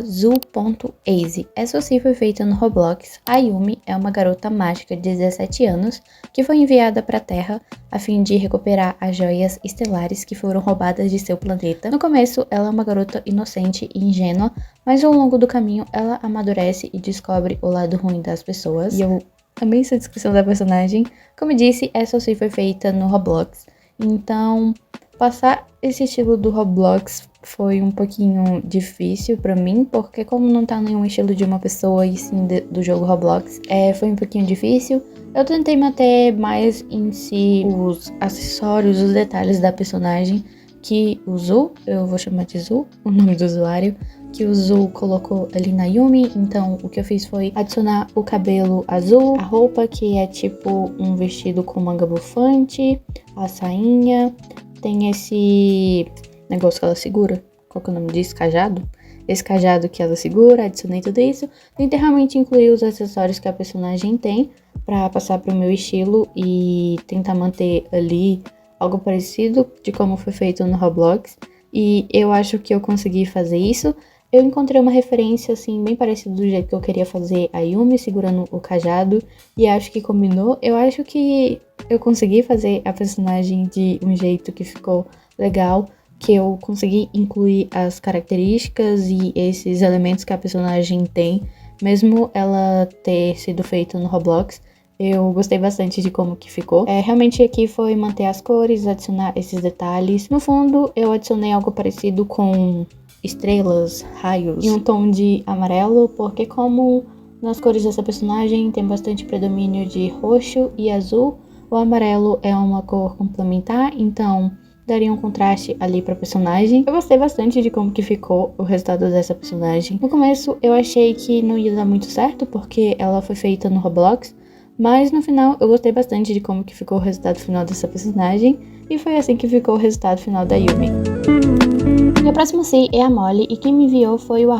@zu.easy. Essa OC foi feita no Roblox. A Yumi é uma garota mágica de 17 anos que foi enviada para a Terra a fim de recuperar as joias estelares que foram roubadas de seu planeta. No começo, ela é uma garota inocente e ingênua, mas ao longo do caminho ela amadurece e descobre o lado ruim das pessoas. E eu amei essa descrição da personagem. Como eu disse, essa OC foi feita no Roblox. Então, passar esse estilo do Roblox foi um pouquinho difícil pra mim, porque como não tá nenhum estilo de uma pessoa e sim do jogo Roblox, foi um pouquinho difícil. Eu tentei manter mais em si os acessórios, os detalhes da personagem que o Zu, eu vou chamar de Zu, o nome do usuário, que o Zu colocou ali na Yumi. Então o que eu fiz foi adicionar o cabelo azul, a roupa que é tipo um vestido com manga bufante, a sainha. Tem esse negócio que ela segura, qual que é o nome disso? Cajado? Esse cajado que ela segura, adicionei tudo isso. Tentei realmente incluir os acessórios que a personagem tem pra passar pro meu estilo e tentar manter ali algo parecido de como foi feito no Roblox. E eu acho que eu consegui fazer isso. Eu encontrei uma referência assim bem parecida do jeito que eu queria fazer a Yumi segurando o cajado e acho que combinou. Eu acho que eu consegui fazer a personagem de um jeito que ficou legal, que eu consegui incluir as características e esses elementos que a personagem tem, mesmo ela ter sido feita no Roblox. Eu gostei bastante de como que ficou. Realmente aqui foi manter as cores, adicionar esses detalhes. No fundo, eu adicionei algo parecido com estrelas, raios e um tom de amarelo, porque como nas cores dessa personagem tem bastante predomínio de roxo e azul, o amarelo é uma cor complementar, então daria um contraste ali pra personagem. Eu gostei bastante de como que ficou o resultado dessa personagem. No começo eu achei que não ia dar muito certo, porque ela foi feita no Roblox, mas no final eu gostei bastante de como que ficou o resultado final dessa personagem, e foi assim que ficou o resultado final da Yumi. E o próximo si é a Molly, e quem me enviou foi o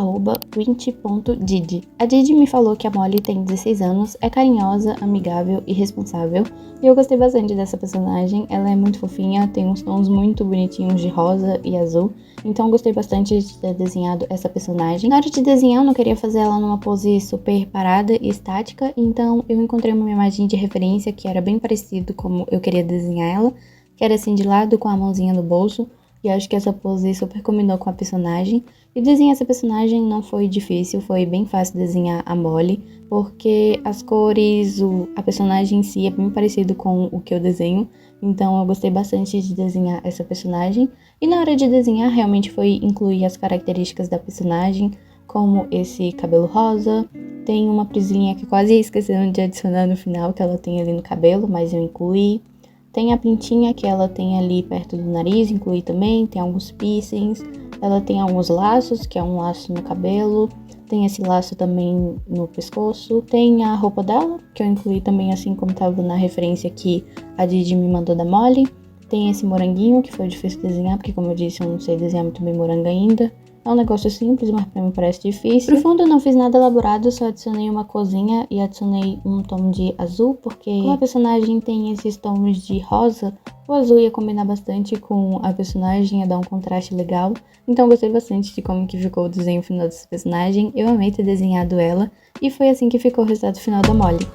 @winch.didi. A Didi me falou que a Molly tem 16 anos, é carinhosa, amigável e responsável. E eu gostei bastante dessa personagem, ela é muito fofinha, tem uns tons muito bonitinhos de rosa e azul. Então eu gostei bastante de ter desenhado essa personagem. Na hora de desenhar eu não queria fazer ela numa pose super parada e estática, então eu encontrei uma imagem de referência que era bem parecido como eu queria desenhar ela, que era assim de lado com a mãozinha no bolso. E acho que essa pose super combinou com a personagem. E desenhar essa personagem não foi difícil, foi bem fácil desenhar a Molly, porque as cores, a personagem em si é bem parecido com o que eu desenho. Então eu gostei bastante de desenhar essa personagem. E na hora de desenhar, realmente foi incluir as características da personagem, como esse cabelo rosa. Tem uma presilhinha que quase esqueceram de adicionar no final, que ela tem ali no cabelo, mas eu incluí. Tem a pintinha que ela tem ali perto do nariz, incluí também. Tem alguns piercings. Ela tem alguns laços, que é um laço no cabelo. Tem esse laço também no pescoço. Tem a roupa dela, que eu incluí também, assim como estava na referência que a Didi me mandou da Molly. Tem esse moranguinho, que foi difícil desenhar, porque como eu disse, eu não sei desenhar muito bem morango ainda. É um negócio simples, mas pra mim parece difícil. Pro fundo eu não fiz nada elaborado, só adicionei uma corzinha e adicionei um tom de azul, porque como a personagem tem esses tons de rosa, o azul ia combinar bastante com a personagem, ia dar um contraste legal. Então eu gostei bastante de como que ficou o desenho final dessa personagem, eu amei ter desenhado ela, e foi assim que ficou o resultado final da Molly.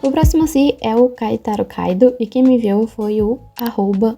O próximo si é o Kaitaro Kaido, e quem me enviou foi o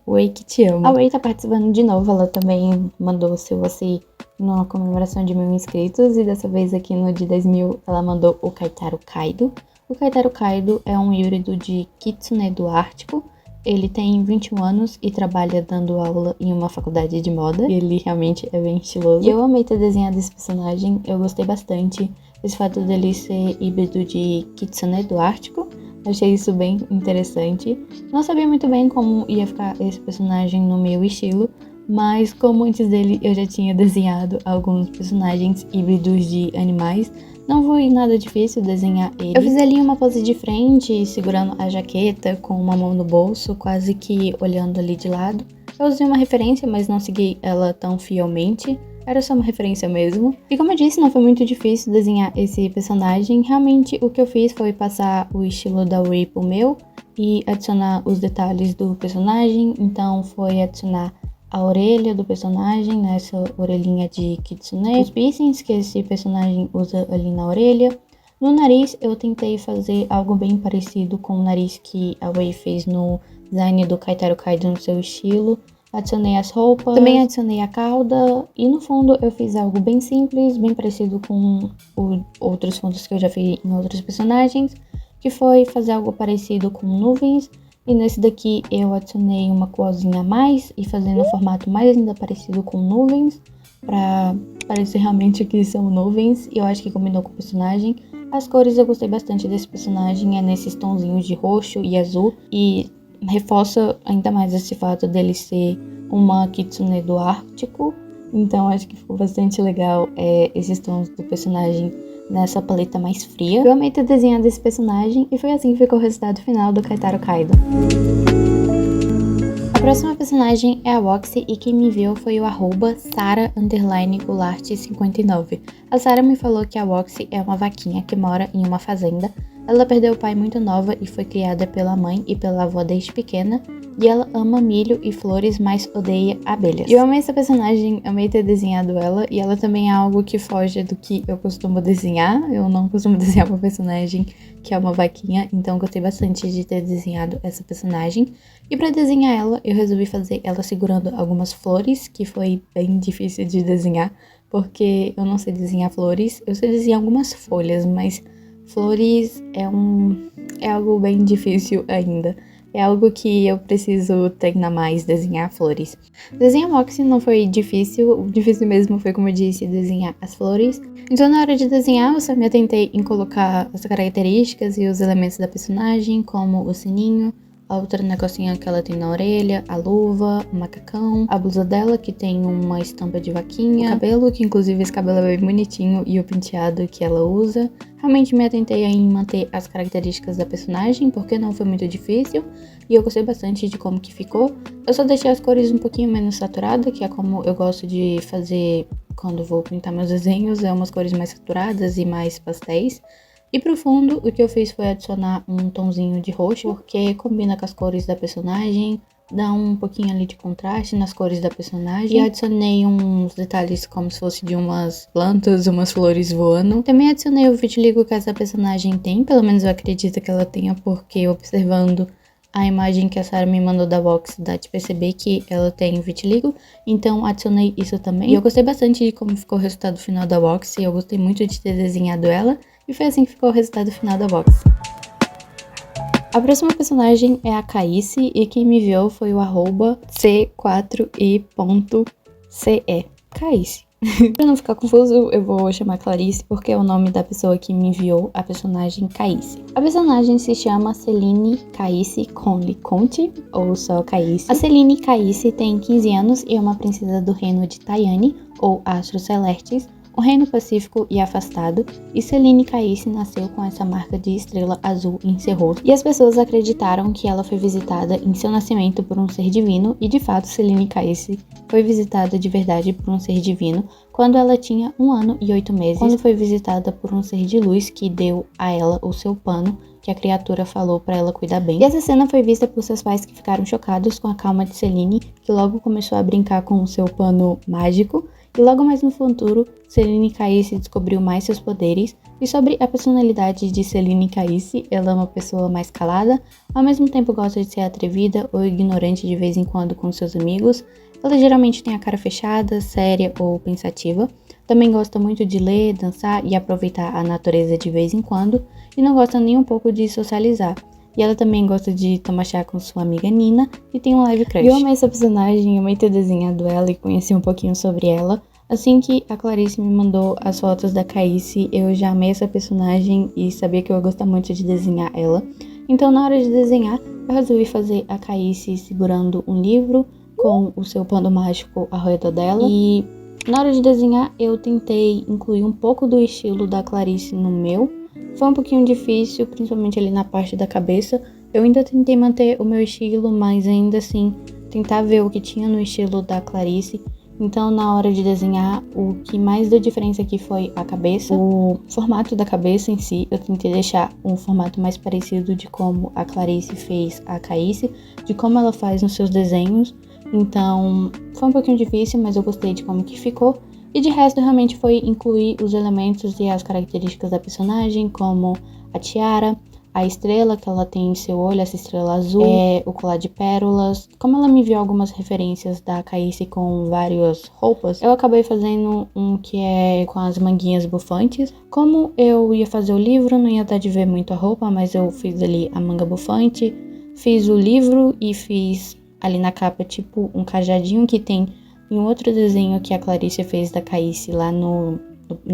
@WeiKiTeAmo. A Wei tá participando de novo, ela também mandou seu assim numa comemoração de 1000 inscritos, e dessa vez aqui no de 10.000 ela mandou o Kaitaro Kaido. O Kaitaro Kaido é um híbrido de Kitsune do Ártico. Ele tem 21 anos e trabalha dando aula em uma faculdade de moda, e ele realmente é bem estiloso. E eu amei ter desenhado esse personagem, eu gostei bastante. Esse fato dele ser híbrido de Kitsune do Ártico, achei isso bem interessante. Não sabia muito bem como ia ficar esse personagem no meu estilo, mas como antes dele eu já tinha desenhado alguns personagens híbridos de animais, não foi nada difícil desenhar ele. Eu fiz ali uma pose de frente, segurando a jaqueta com uma mão no bolso, quase que olhando ali de lado. Eu usei uma referência, mas não segui ela tão fielmente. Era só uma referência mesmo. E como eu disse, não foi muito difícil desenhar esse personagem. Realmente o que eu fiz foi passar o estilo da Wei pro meu e adicionar os detalhes do personagem. Então foi adicionar a orelha do personagem, nessa orelhinha de Kitsune. Os piercings que esse personagem usa ali na orelha. No nariz eu tentei fazer algo bem parecido com o nariz que a Wei fez no design do Kaitaro Kaido no seu estilo. Adicionei as roupas, também adicionei a cauda, e no fundo eu fiz algo bem simples, bem parecido com outros fundos que eu já fiz em outros personagens, que foi fazer algo parecido com nuvens, e nesse daqui eu adicionei uma corzinha a mais e fazendo um formato mais ainda parecido com nuvens, pra parecer realmente que são nuvens, e eu acho que combinou com o personagem. As cores eu gostei bastante desse personagem, é nesses tonzinhos de roxo e azul, e reforça ainda mais esse fato dele ser uma Kitsune do Ártico. Então acho que ficou bastante legal esses tons do personagem nessa paleta mais fria. Eu amei ter desenhado esse personagem e foi assim que ficou o resultado final do Kaitaro Kaido. A próxima personagem é a Woxy, e quem me enviou foi o @Sara_Goulart59. A Sara me falou que a Woxy é uma vaquinha que mora em uma fazenda. Ela perdeu o pai muito nova e foi criada pela mãe e pela avó desde pequena, e ela ama milho e flores, mas odeia abelhas. Eu amei essa personagem, amei ter desenhado ela, e ela também é algo que foge do que eu costumo desenhar. Eu não costumo desenhar uma personagem que é uma vaquinha, então gostei bastante de ter desenhado essa personagem. E pra desenhar ela, eu resolvi fazer ela segurando algumas flores, que foi bem difícil de desenhar, porque eu não sei desenhar flores. Eu sei desenhar algumas folhas, mas flores é algo bem difícil ainda. É algo que eu preciso treinar mais, desenhar flores. Desenhar Woxy não foi difícil, o difícil mesmo foi, como eu disse, desenhar as flores. Então na hora de desenhar, eu só me atentei em colocar as características e os elementos da personagem, como o sininho, a outra negocinha que ela tem na orelha, a luva, o macacão, a blusa dela que tem uma estampa de vaquinha, o cabelo, que inclusive esse cabelo é bem bonitinho, e o penteado que ela usa. Realmente me atentei em manter as características da personagem, porque não foi muito difícil, e eu gostei bastante de como que ficou. Eu só deixei as cores um pouquinho menos saturadas, que é como eu gosto de fazer quando vou pintar meus desenhos, é umas cores mais saturadas e mais pastéis. E pro fundo, o que eu fiz foi adicionar um tonzinho de roxo, porque combina com as cores da personagem, dá um pouquinho ali de contraste nas cores da personagem. E adicionei uns detalhes como se fosse de umas plantas, umas flores voando. Também adicionei o vitiligo que essa personagem tem, pelo menos eu acredito que ela tenha, porque observando a imagem que a Sarah me mandou da box dá de perceber que ela tem vitiligo, então adicionei isso também. E eu gostei bastante de como ficou o resultado final da box, e eu gostei muito de ter desenhado ela, e foi assim que ficou o resultado final da box. A próxima personagem é a Caice, e quem me enviou foi o @c4i.ce. Caice. Pra não ficar confuso, eu vou chamar Clarice porque é o nome da pessoa que me enviou a personagem Caice. A personagem se chama Celine Caice Conte, ou só Caice. A Celine Caice tem 15 anos e é uma princesa do reino de Tayane, ou Astros Celestes, um reino pacífico e afastado, e Celine Caice nasceu com essa marca de estrela azul em seu rosto, e as pessoas acreditaram que ela foi visitada em seu nascimento por um ser divino, e de fato Celine Caice foi visitada de verdade por um ser divino quando ela tinha 1 ano e 8 meses, quando foi visitada por um ser de luz que deu a ela o seu pano, que a criatura falou para ela cuidar bem. E essa cena foi vista por seus pais, que ficaram chocados com a calma de Celine, que logo começou a brincar com o seu pano mágico. E logo mais no futuro, Celine Caice descobriu mais seus poderes. E sobre a personalidade de Celine Caice, ela é uma pessoa mais calada, ao mesmo tempo gosta de ser atrevida ou ignorante de vez em quando com seus amigos. Ela geralmente tem a cara fechada, séria ou pensativa. Também gosta muito de ler, dançar e aproveitar a natureza de vez em quando. E não gosta nem um pouco de socializar. E ela também gosta de tomar chá com sua amiga Nina e tem um leve crush. Eu amei essa personagem, amei ter desenhado ela e conheci um pouquinho sobre ela. Assim que a Clarice me mandou as fotos da Caice, eu já amei essa personagem e sabia que eu ia gostar muito de desenhar ela. Então, na hora de desenhar, eu resolvi fazer a Caice segurando um livro com o seu pano mágico ao redor dela. E na hora de desenhar, eu tentei incluir um pouco do estilo da Clarice no meu. Foi um pouquinho difícil, principalmente ali na parte da cabeça. Eu ainda tentei manter o meu estilo, mas ainda assim tentar ver o que tinha no estilo da Clarice. Então, na hora de desenhar, o que mais deu diferença aqui foi a cabeça, o formato da cabeça em si. Eu tentei deixar um formato mais parecido de como a Clarice fez a Caice, de como ela faz nos seus desenhos. Então, foi um pouquinho difícil, mas eu gostei de como que ficou. E de resto, realmente foi incluir os elementos e as características da personagem, como a tiara, a estrela que ela tem em seu olho, essa estrela azul, o colar de pérolas. Como ela me enviou algumas referências da Caice com várias roupas, eu acabei fazendo um que é com as manguinhas bufantes. Como eu ia fazer o livro, não ia dar de ver muito a roupa, mas eu fiz ali a manga bufante, fiz o livro e fiz ali na capa tipo um cajadinho que tem em um outro desenho que a Clarice fez da Caice lá no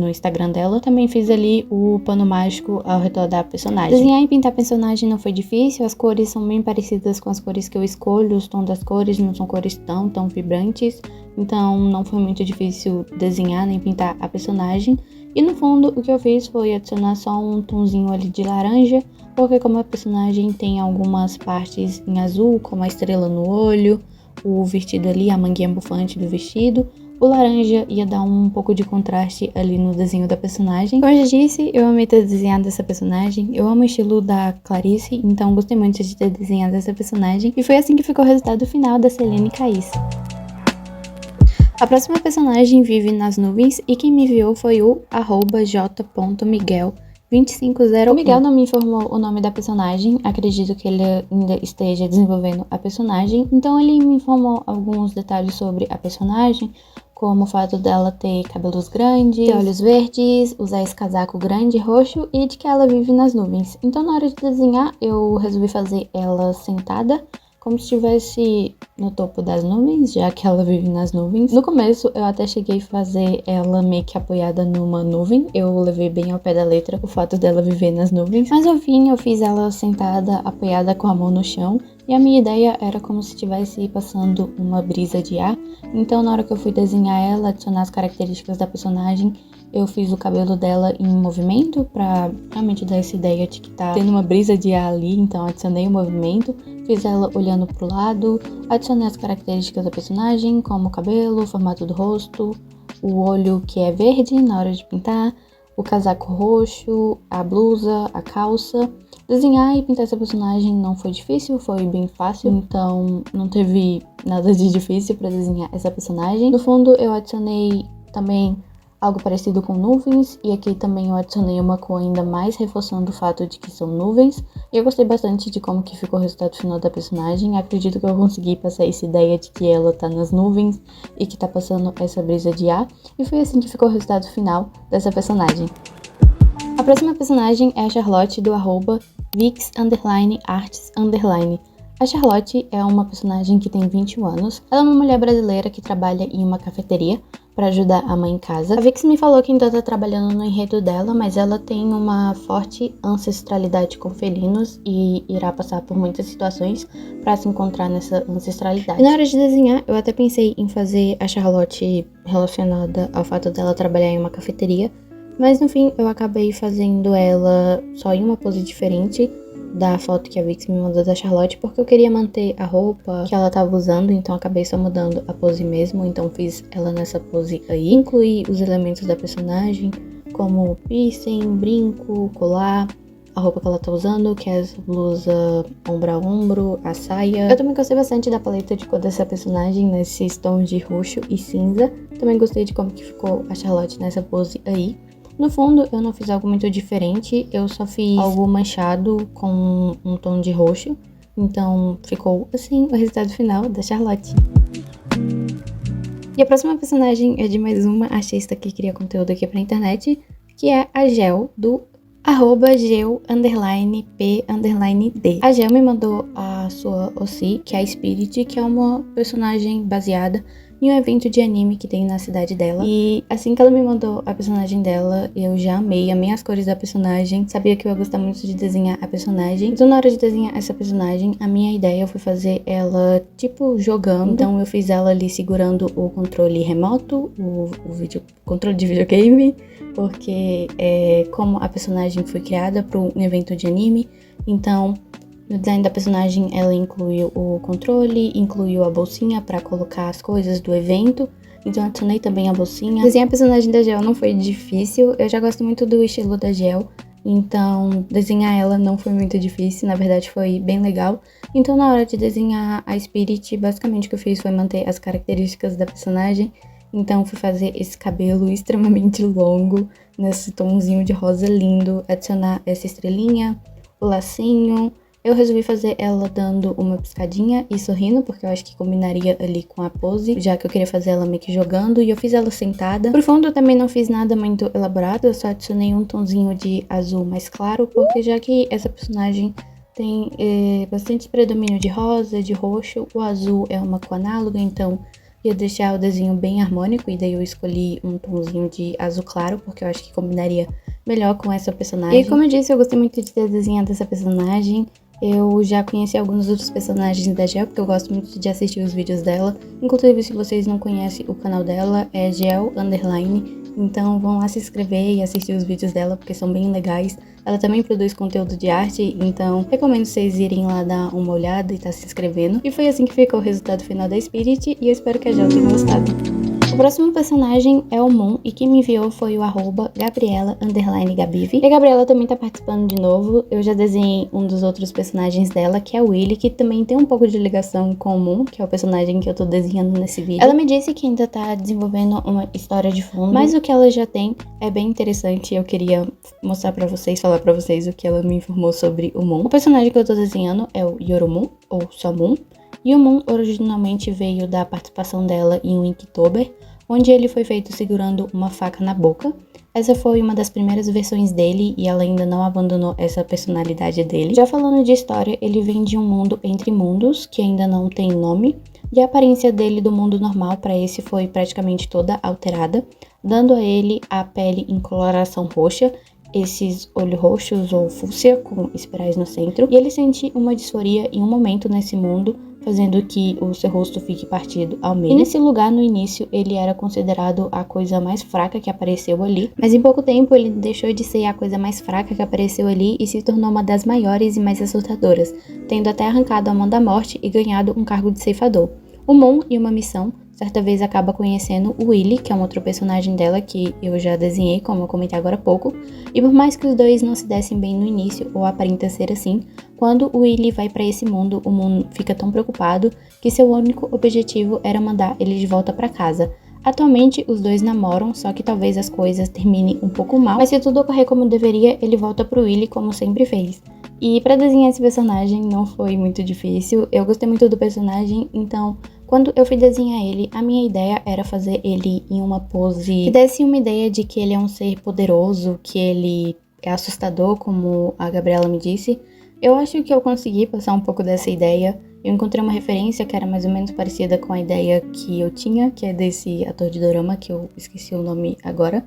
Instagram dela. Também fiz ali o pano mágico ao redor da personagem. Desenhar e pintar personagem não foi difícil, as cores são bem parecidas com as cores que eu escolho, os tons das cores não são cores tão vibrantes, então não foi muito difícil desenhar nem pintar a personagem. E no fundo o que eu fiz foi adicionar só um tonzinho ali de laranja, porque como a personagem tem algumas partes em azul, como a estrela no olho, o vestido ali, a manguinha bufante do vestido, o laranja ia dar um pouco de contraste ali no desenho da personagem. Como eu já disse, eu amei ter desenhado essa personagem. Eu amo o estilo da Clarice, então gostei muito de ter desenhado essa personagem. E foi assim que ficou o resultado final da Celine Caice. A próxima personagem vive nas nuvens e quem me enviou foi o @j.miguel2501. O Miguel não me informou o nome da personagem, acredito que ele ainda esteja desenvolvendo a personagem, então ele me informou alguns detalhes sobre a personagem, como o fato dela ter cabelos grandes, ter olhos verdes, usar esse casaco grande roxo e de que ela vive nas nuvens. Então na hora de desenhar eu resolvi fazer ela sentada, como se estivesse no topo das nuvens, já que ela vive nas nuvens. No começo, eu até cheguei a fazer ela meio que apoiada numa nuvem. Eu levei bem ao pé da letra o fato dela viver nas nuvens. Mas no fim, eu fiz ela sentada, apoiada com a mão no chão. E a minha ideia era como se estivesse passando uma brisa de ar. Então, na hora que eu fui desenhar ela, adicionar as características da personagem, eu fiz o cabelo dela em movimento pra realmente dar essa ideia de que tá tendo uma brisa de ar ali. Então, adicionei o movimento, fiz ela olhando pro lado, adicionei as características da personagem, como o cabelo, o formato do rosto, o olho que é verde na hora de pintar, o casaco roxo, a blusa, a calça. Desenhar e pintar essa personagem não foi difícil, foi bem fácil, então não teve nada de difícil pra desenhar essa personagem. No fundo eu adicionei também algo parecido com nuvens, e aqui também eu adicionei uma cor ainda mais reforçando o fato de que são nuvens. E eu gostei bastante de como que ficou o resultado final da personagem. Acredito que eu consegui passar essa ideia de que ela tá nas nuvens e que tá passando essa brisa de ar, e foi assim que ficou o resultado final dessa personagem. A próxima personagem é a Charlotte do @vix_arts_. A Charlotte é uma personagem que tem 21 anos. Ela é uma mulher brasileira que trabalha em uma cafeteria para ajudar a mãe em casa. A Vix me falou que ainda tá trabalhando no enredo dela, mas ela tem uma forte ancestralidade com felinos e irá passar por muitas situações para se encontrar nessa ancestralidade. E na hora de desenhar, eu até pensei em fazer a Charlotte relacionada ao fato dela trabalhar em uma cafeteria, mas no fim eu acabei fazendo ela só em uma pose diferente da foto que a Vix me mandou da Charlotte, porque eu queria manter a roupa que ela tava usando, então acabei só mudando a pose mesmo, então fiz ela nessa pose aí. Incluí os elementos da personagem, como piercing, brinco, colar, a roupa que ela tá usando, que é essa blusa ombro a ombro, a saia. Eu também gostei bastante da paleta de cor dessa personagem, nesses tons de roxo e cinza. Também gostei de como que ficou a Charlotte nessa pose aí. No fundo, eu não fiz algo muito diferente, eu só fiz algo manchado com um tom de roxo. Então, ficou assim o resultado final da Charlotte. E a próxima personagem é de mais uma artista que cria conteúdo aqui pra internet, que é a Gel, do @gel_p_d. A Gel me mandou a sua OC, que é a Spirit, que é uma personagem baseada em um evento de anime que tem na cidade dela. E assim que ela me mandou a personagem dela, eu já amei as cores da personagem, sabia que eu ia gostar muito de desenhar a personagem. Então na hora de desenhar essa personagem, a minha ideia foi fazer ela tipo jogando. Então eu fiz ela ali segurando o controle remoto, o controle de videogame, porque como a personagem foi criada para um evento de anime, então no design da personagem ela incluiu o controle, incluiu a bolsinha para colocar as coisas do evento, então adicionei também a bolsinha. Desenhar a personagem da Gel não foi difícil, eu já gosto muito do estilo da Gel, então desenhar ela não foi muito difícil, na verdade foi bem legal. Então na hora de desenhar a Spirit, basicamente o que eu fiz foi manter as características da personagem. Então fui fazer esse cabelo extremamente longo, nesse tomzinho de rosa lindo, adicionar essa estrelinha, o lacinho. Eu resolvi fazer ela dando uma piscadinha e sorrindo, porque eu acho que combinaria ali com a pose, já que eu queria fazer ela meio que jogando, e eu fiz ela sentada. Pro fundo eu também não fiz nada muito elaborado, eu só adicionei um tonzinho de azul mais claro, porque já que essa personagem tem bastante predomínio de rosa, de roxo, o azul é uma cor análoga, então ia deixar o desenho bem harmônico, e daí eu escolhi um tonzinho de azul claro, porque eu acho que combinaria melhor com essa personagem. E como eu disse, eu gostei muito de ter desenhado essa personagem. Eu já conheci alguns outros personagens da Gel, porque eu gosto muito de assistir os vídeos dela. Inclusive, se vocês não conhecem o canal dela, é Gel_. Então vão lá se inscrever e assistir os vídeos dela, porque são bem legais. Ela também produz conteúdo de arte, então recomendo vocês irem lá dar uma olhada e se inscrevendo. E foi assim que ficou o resultado final da Spirit, e eu espero que a Gel tenha gostado. O próximo personagem é o Moon, e quem me enviou foi o @Gabriela_Gabive. E a Gabriela também tá participando de novo. Eu já desenhei um dos outros personagens dela, que é o Willy, que também tem um pouco de ligação com o Moon, que é o personagem que eu tô desenhando nesse vídeo. Ela me disse que ainda tá desenvolvendo uma história de fundo, mas o que ela já tem é bem interessante. Eu queria mostrar pra vocês, falar pra vocês o que ela me informou sobre o Moon. O personagem que eu tô desenhando é o Yorumoon, ou só Moon. E o Moon originalmente veio da participação dela em Inktober, onde ele foi feito segurando uma faca na boca. Essa foi uma das primeiras versões dele, e ela ainda não abandonou essa personalidade dele. Já falando de história, ele vem de um mundo entre mundos, que ainda não tem nome, e a aparência dele do mundo normal para esse foi praticamente toda alterada, dando a ele a pele em coloração roxa. esses olhos roxos ou fúcsia com espirais no centro, e ele sente uma disforia em um momento nesse mundo, fazendo que o seu rosto fique partido ao meio. E nesse lugar, no início, ele era considerado a coisa mais fraca que apareceu ali, mas em pouco tempo ele deixou de ser a coisa mais fraca que apareceu ali e se tornou uma das maiores e mais assustadoras, tendo até arrancado a mão da morte e ganhado um cargo de ceifador. O Moon, em uma missão, certa vez acaba conhecendo o Willy, que é um outro personagem dela que eu já desenhei, como eu comentei agora há pouco, e por mais que os dois não se dessem bem no início, ou aparenta ser assim, quando o Willy vai pra esse mundo, o Moon fica tão preocupado que seu único objetivo era mandar ele de volta pra casa. Atualmente, os dois namoram, só que talvez as coisas terminem um pouco mal, mas se tudo ocorrer como deveria, ele volta pro Willy como sempre fez. E pra desenhar esse personagem não foi muito difícil, eu gostei muito do personagem, então quando eu fui desenhar ele, a minha ideia era fazer ele em uma pose que desse uma ideia de que ele é um ser poderoso, que ele é assustador, como a Gabriela me disse. Eu acho que eu consegui passar um pouco dessa ideia. Eu encontrei uma referência que era mais ou menos parecida com a ideia que eu tinha, que é desse ator de dorama, que eu esqueci o nome agora,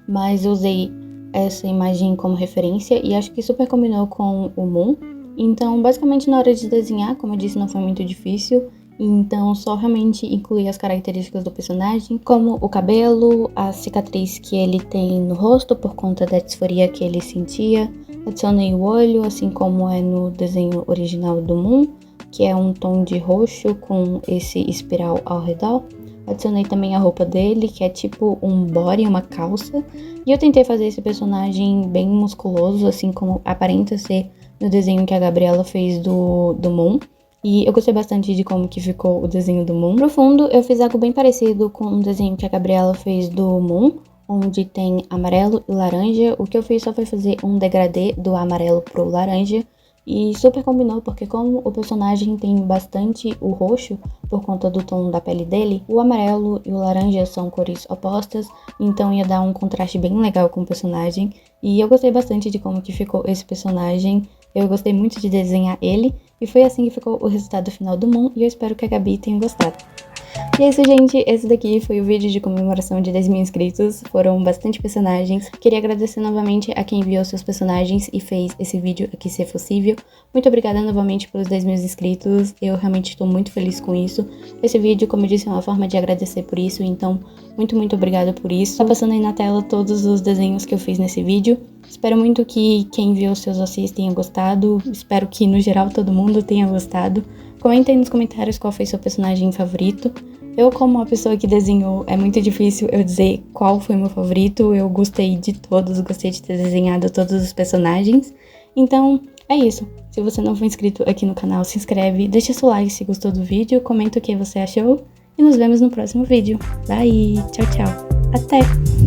mas eu usei essa imagem como referência e acho que super combinou com o Moon. Então, basicamente, na hora de desenhar, como eu disse, não foi muito difícil. Então, só realmente incluir as características do personagem, como o cabelo, a cicatriz que ele tem no rosto por conta da disforia que ele sentia. Adicionei o olho, assim como é no desenho original do Moon, que é um tom de roxo com esse espiral ao redor. Adicionei também a roupa dele, que é tipo um body, uma calça. E eu tentei fazer esse personagem bem musculoso, assim como aparenta ser no desenho que a Gabriela fez do Moon. E eu gostei bastante de como que ficou o desenho do Moon. Pro fundo, eu fiz algo bem parecido com um desenho que a Gabriela fez do Moon, onde tem amarelo e laranja. O que eu fiz só foi fazer um degradê do amarelo pro laranja. E super combinou, porque como o personagem tem bastante o roxo, por conta do tom da pele dele, o amarelo e o laranja são cores opostas, então ia dar um contraste bem legal com o personagem. E eu gostei bastante de como que ficou esse personagem. Eu gostei muito de desenhar ele, e foi assim que ficou o resultado final do Moon, e eu espero que a Gabi tenha gostado. E é isso, gente. Esse daqui foi o vídeo de comemoração de 10 mil inscritos. Foram bastante personagens. Queria agradecer novamente a quem enviou seus personagens e fez esse vídeo aqui ser possível. Muito obrigada novamente pelos 10 mil inscritos. Eu realmente estou muito feliz com isso. Esse vídeo, como eu disse, é uma forma de agradecer por isso. Então, muito obrigada por isso. Tá passando aí na tela todos os desenhos que eu fiz nesse vídeo. Espero muito que quem enviou seus dossiês tenha gostado. Espero que, no geral, todo mundo tenha gostado. Comentem nos comentários qual foi seu personagem favorito. Eu, como uma pessoa que desenhou, é muito difícil eu dizer qual foi meu favorito. Eu gostei de todos, gostei de ter desenhado todos os personagens. Então, é isso. Se você não for inscrito aqui no canal, se inscreve, deixa seu like se gostou do vídeo, comenta o que você achou e nos vemos no próximo vídeo. Bye! Tchau, tchau! Até!